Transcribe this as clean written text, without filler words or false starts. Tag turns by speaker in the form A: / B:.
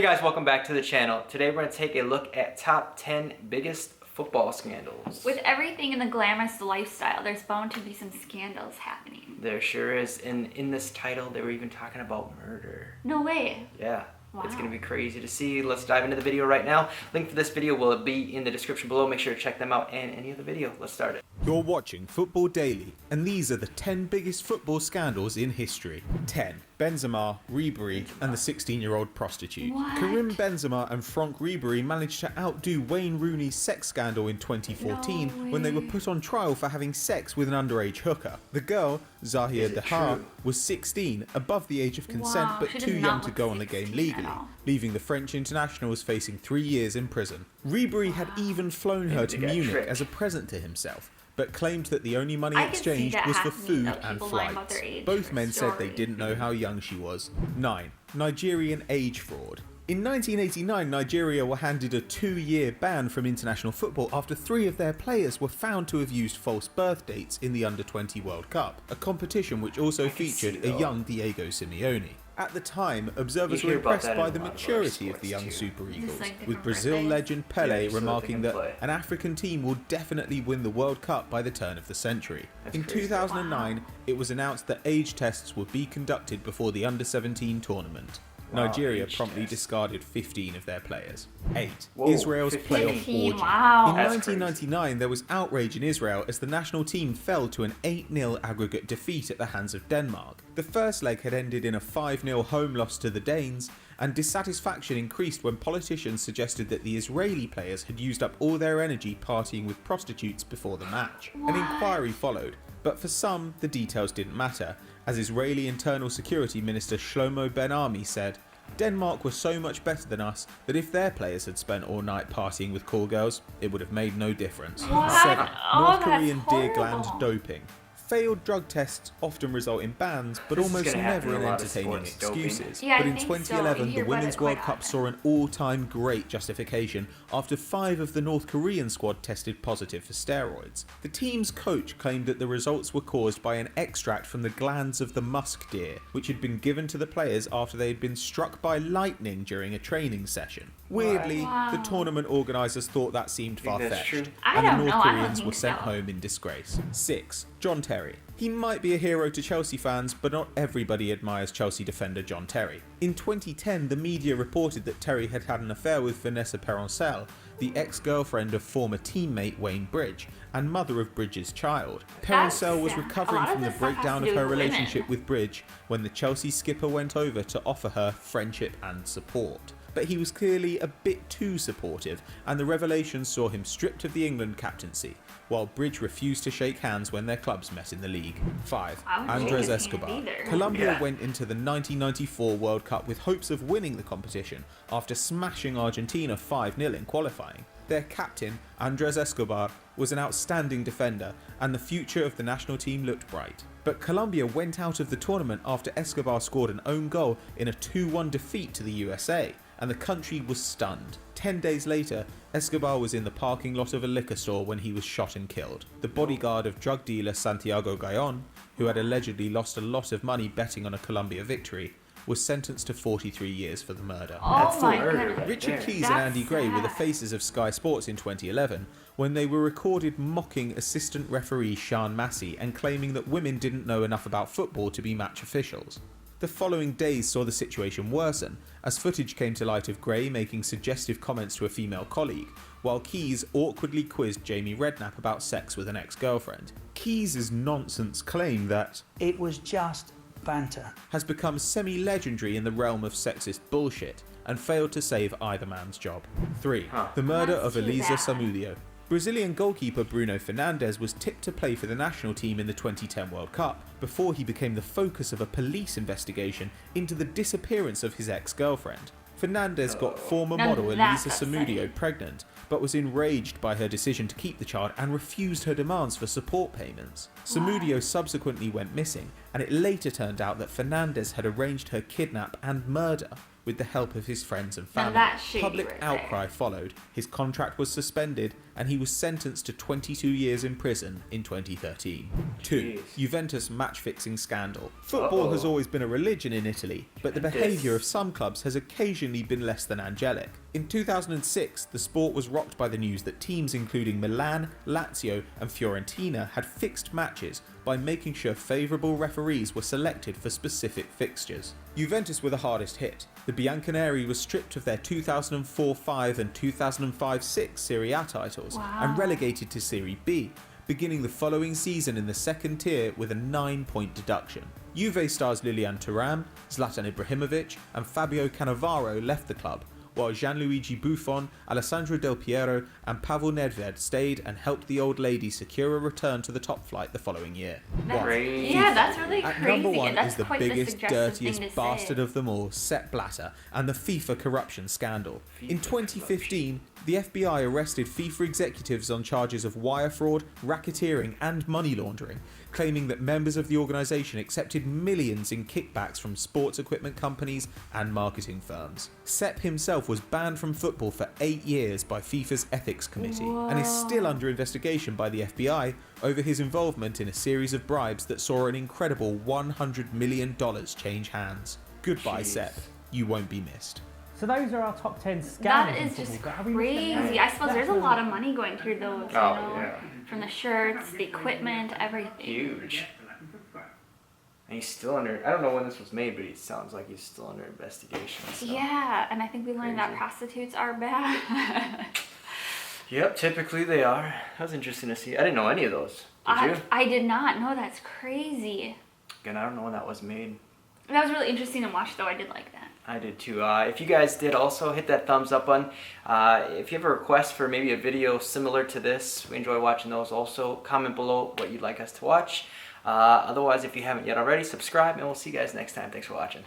A: Hey guys, welcome back to the channel. Today we're going to take a look at top 10 biggest football scandals.
B: With everything in the glamorous lifestyle, there's bound to be some scandals happening.
A: There sure is. And in this title, they were even talking about murder.
B: No way.
A: Yeah.
B: Wow.
A: It's going to be crazy to see. Let's dive into the video right now. Link for this video will be in the description below. Make sure to check them out and any other video. Let's start it.
C: You're watching Football Daily, and these are the 10 biggest football scandals in history. 10. Benzema, Ribéry, and the 16-year-old prostitute.
B: What?
C: Karim Benzema and Franck Ribéry managed to outdo Wayne Rooney's sex scandal in 2014 when they were put on trial for having sex with an underage hooker. The girl, Zahia Dahar, was 16, above the age of consent, but too young to go on the game legally, leaving the French internationals facing 3 years in prison. Ribéry had even flown her to Munich as a present to himself, but claimed that the only money exchanged was for food and flights. Both men said they didn't know how young she was. 9. Nigerian age fraud. In 1989, Nigeria were handed a 2-year ban from international football after 3 of their players were found to have used false birth dates in the Under-20 World Cup, a competition which also featured a young Diego Simeone. At the time, observers were impressed by the maturity of the young Super Eagles, with Brazil legend Pelé remarking that an African team will definitely win the World Cup by the turn of the century. In 2009, it was announced that age tests would be conducted before the Under-17 tournament. Nigeria promptly discarded 15 of their players. 8. Israel's playoff orgy. In 1999, there was outrage in Israel as the national team fell to an 8-0 aggregate defeat at the hands of Denmark. The first leg had ended in a 5-0 home loss to the Danes, and dissatisfaction increased when politicians suggested that the Israeli players had used up all their energy partying with prostitutes before the match. An inquiry followed, but for some, the details didn't matter, as Israeli Internal Security Minister Shlomo Ben-Ami said, "Denmark were so much better than us that if their players had spent all night partying with call girls, it would have made no difference." 7. North Korean deer gland doping. Failed drug tests often result in bans, but almost never in entertaining excuses. But in 2011, the Women's World Cup saw an all-time great justification after 5 of the North Korean squad tested positive for steroids. The team's coach claimed that the results were caused by an extract from the glands of the musk deer, which had been given to the players after they had been struck by lightning during a training session. Weirdly, the tournament organisers thought that seemed far-fetched, and the North Koreans were sent home in disgrace. 6. John Terry. He might be a hero to Chelsea fans, but not everybody admires Chelsea defender John Terry. In 2010, the media reported that Terry had had an affair with Vanessa Peroncel, the ex-girlfriend of former teammate Wayne Bridge, and mother of Bridge's child. Peroncel was recovering from the breakdown of her relationship with Bridge when the Chelsea skipper went over to offer her friendship and support. But he was clearly a bit too supportive, and the revelations saw him stripped of the England captaincy, while Bridge refused to shake hands when their clubs met in the league. 5. Andres Escobar. Colombia went into the 1994 World Cup with hopes of winning the competition after smashing Argentina 5-0 in qualifying. Their captain, Andres Escobar, was an outstanding defender, and the future of the national team looked bright. But Colombia went out of the tournament after Escobar scored an own goal in a 2-1 defeat to the USA, and the country was stunned. 10 days later, Escobar was in the parking lot of a liquor store when he was shot and killed. The bodyguard of drug dealer Santiago Gayon, who had allegedly lost a lot of money betting on a Colombia victory, was sentenced to 43 years for the murder. Richard Keys and Andy Gray were the faces of Sky Sports in 2011 when they were recorded mocking assistant referee Sean Massey and claiming that women didn't know enough about football to be match officials. The following days saw the situation worsen, as footage came to light of Gray making suggestive comments to a female colleague, while Keys awkwardly quizzed Jamie Redknapp about sex with an ex-girlfriend. Keys' nonsense claim that
D: it was just banter
C: has become semi-legendary in the realm of sexist bullshit, and failed to save either man's job. 3. The murder of ELIZA SAMUDIO. Brazilian goalkeeper Bruno Fernandes was tipped to play for the national team in the 2010 World Cup, before he became the focus of a police investigation into the disappearance of his ex-girlfriend. Fernandes got former model ELIZA SAMUDIO pregnant, but was enraged by her decision to keep the child and refused her demands for support payments. SAMUDIO subsequently went missing, and it later turned out that Fernandes had arranged her kidnap and murder. with the help of his friends and
B: Now
C: family.
B: that's shady
C: Public
B: right
C: outcry followed, his contract was suspended, and he was sentenced to 22 years in prison in 2013. 2.
A: Jeez.
C: Juventus match-fixing scandal. Football has always been a religion in Italy, but the behaviour of some clubs has occasionally been less than angelic. In 2006, the sport was rocked by the news that teams including Milan, Lazio and Fiorentina had fixed matches by making sure favourable referees were selected for specific fixtures. Juventus were the hardest hit. The Bianconeri was stripped of their 2004-05 and 2005-06 Serie A titles and relegated to Serie B, beginning the following season in the second tier with a 9-point deduction. Juve stars Lilian Thuram, Zlatan Ibrahimovic and Fabio Cannavaro left the club, while Gianluigi Buffon, Alessandro Del Piero and Pavel Nedved stayed and helped the old lady secure a return to the top flight the following year.
A: Crazy.
B: Yeah, that's really
C: At
B: crazy.
C: number 1
B: That's
C: is the
B: quite
C: biggest,
B: suggestive thing
C: dirtiest
B: to
C: bastard
B: say.
C: of them all, Sepp Blatter, and the FIFA corruption scandal. In 2015, the FBI arrested FIFA executives on charges of wire fraud, racketeering and money laundering, claiming that members of the organisation accepted millions in kickbacks from sports equipment companies and marketing firms. Sepp himself was banned from football for 8 years by FIFA's ethics committee and is still under investigation by the FBI over his involvement in a series of bribes that saw an incredible $100 million change hands. Goodbye, Sepp. You won't be missed.
E: So those are our top 10 scandals.
B: That
E: in
B: is just
E: football, but have we missed
B: crazy.
E: anything?
B: I suppose there's a
E: That's
B: lot of money going through those, you
A: Oh,
B: know,
A: yeah.
B: from the shirts, the equipment, everything.
A: Huge. And he's still under, I don't know when this was made, but it sounds like he's still under investigation. So.
B: Yeah, and I think we learned that
A: Crazy.
B: prostitutes are bad.
A: Yep, typically they are. That was interesting to see. I didn't know any of those. Did you?
B: I did not know. That's crazy.
A: Again, I don't know when that was made.
B: That was really interesting to watch, though. I did like that.
A: I did too. If you guys did also, hit that thumbs up button. If you have a request for maybe a video similar to this, we enjoy watching those also. Comment below what you'd like us to watch. Otherwise, if you haven't yet already, subscribe and we'll see you guys next time. Thanks for watching.